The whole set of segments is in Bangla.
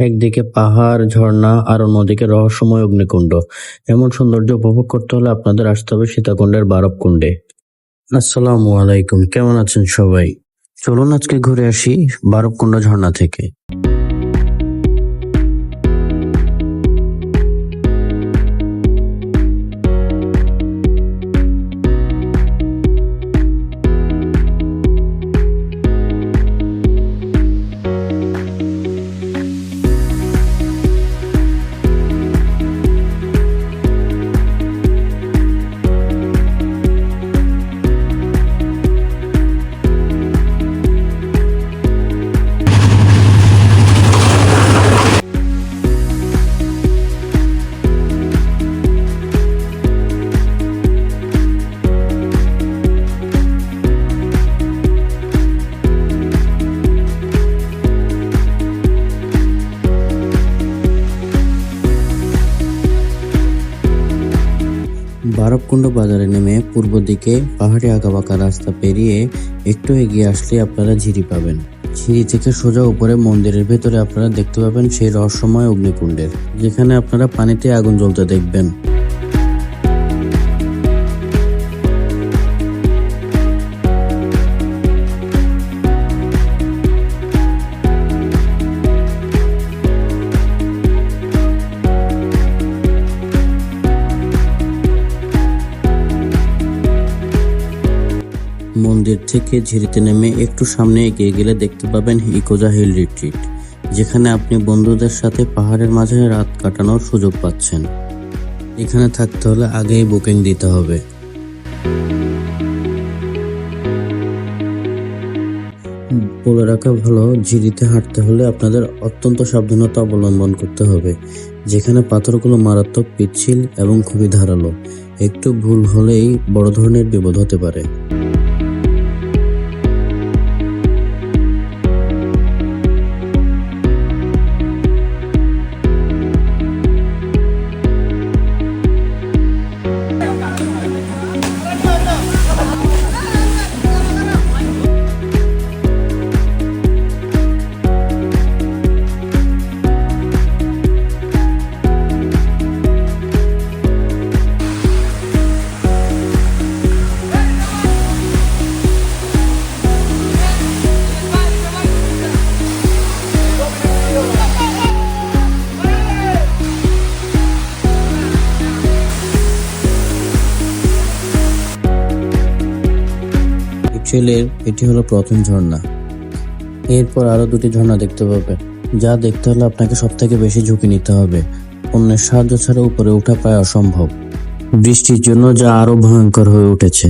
একদিকে পাহাড়, ঝর্ণা আর অন্যদিকে রহস্যময় অগ্নিকুণ্ড। এমন সৌন্দর্য উপভোগ করতে হলে আপনাদের আসতে হবে সীতাকুণ্ডের বারবকুণ্ডে। আসসালামু আলাইকুম, কেমন আছেন সবাই? চলুন আজকে ঘুরে আসি বারবকুণ্ড ঝর্ণা থেকে। বারবকুণ্ড বাজারে নেমে পূর্ব দিকে পাহাড়ি আঁকাবাঁকা রাস্তা পেরিয়ে একটু এগিয়ে আসলে আপনারা ঝিরি পাবেন। ঝিরি থেকে সোজা উপরে মন্দিরের ভেতরে আপনারা দেখতে পাবেন সেই রহস্যময় অগ্নিকুণ্ডের, যেখানে আপনারা পানিতে আগুন জ্বলতে দেখবেন। মন্দির থেকে ঝিরিতে নেমে একটু সামনে এগিয়ে গেলে দেখতে পাবেন ইকোজা হিল রিট্রিট, যেখানে আপনি বন্ধুদের সাথে পাহাড়ের মাঝে রাত কাটানোর সুযোগ পাচ্ছেন। এখানে থাকতে হলে আগেই বুকিং দিতে হবে। বলে রাখা ভালো, ঝিরিতে হাঁটতে হলে আপনাদের অত্যন্ত সাবধানতা অবলম্বন করতে হবে, যেখানে পাথরগুলো মারাত্মক পিচ্ছিল এবং খুবই ধারালো। একটু ভুল হলেই বড় ধরনের বিপদ হতে পারে। ট্রেলের এটি হলো প্রথম ঝর্ণা। এরপর আরো দুটি ঝর্ণা দেখতে পাবে, যা দেখতে হলে আপনাকে সব থেকে বেশি ঝুঁকি নিতে হবে। অন্যের সাহায্য ছাড়া উপরে ওঠা প্রায় অসম্ভব, বৃষ্টির জন্য যা আরো ভয়ঙ্কর হয়ে উঠেছে।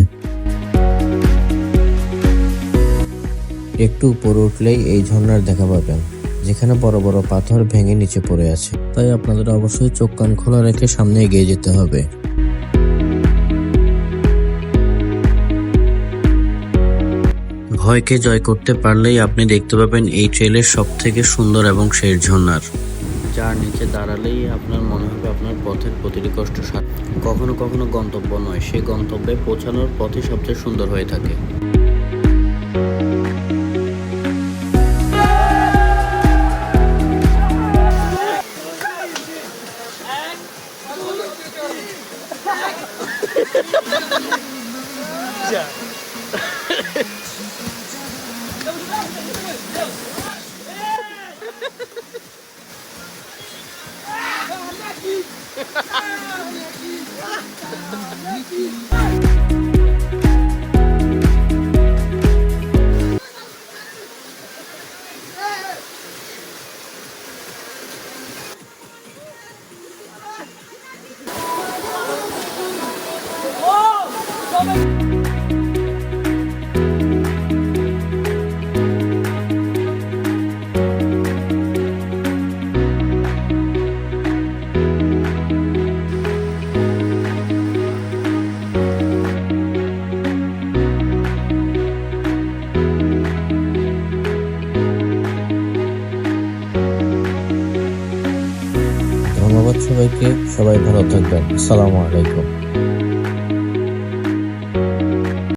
একটু উপরে উঠলেই এই ঝর্ণার দেখা পাবেন, যেখানে বড় বড় পাথর ভেঙে নিচে পড়ে আছে। তাই আপনাদের অবশ্যই চোখ কান খোলা রেখে সামনে এগিয়ে যেতে হবে। ভয়কে জয় করতে পারলেই আপনি দেখতে পাবেন এই ট্রেলের সব থেকে সুন্দর এবং শেষ ঝর্ণার, যার নিচে দাঁড়ালেই আপনার মনে হবে আপনার পথের প্রতিটি কষ্ট কখনো কখনো গন্তব্য নয়, সেই গন্তব্যে পৌঁছানোর পথই সবচেয়ে সুন্দর হয়ে থাকে। ধন্যবাদ সবাইকে, সবাই ভালো থাকবেন। আসসালামু আলাইকুম।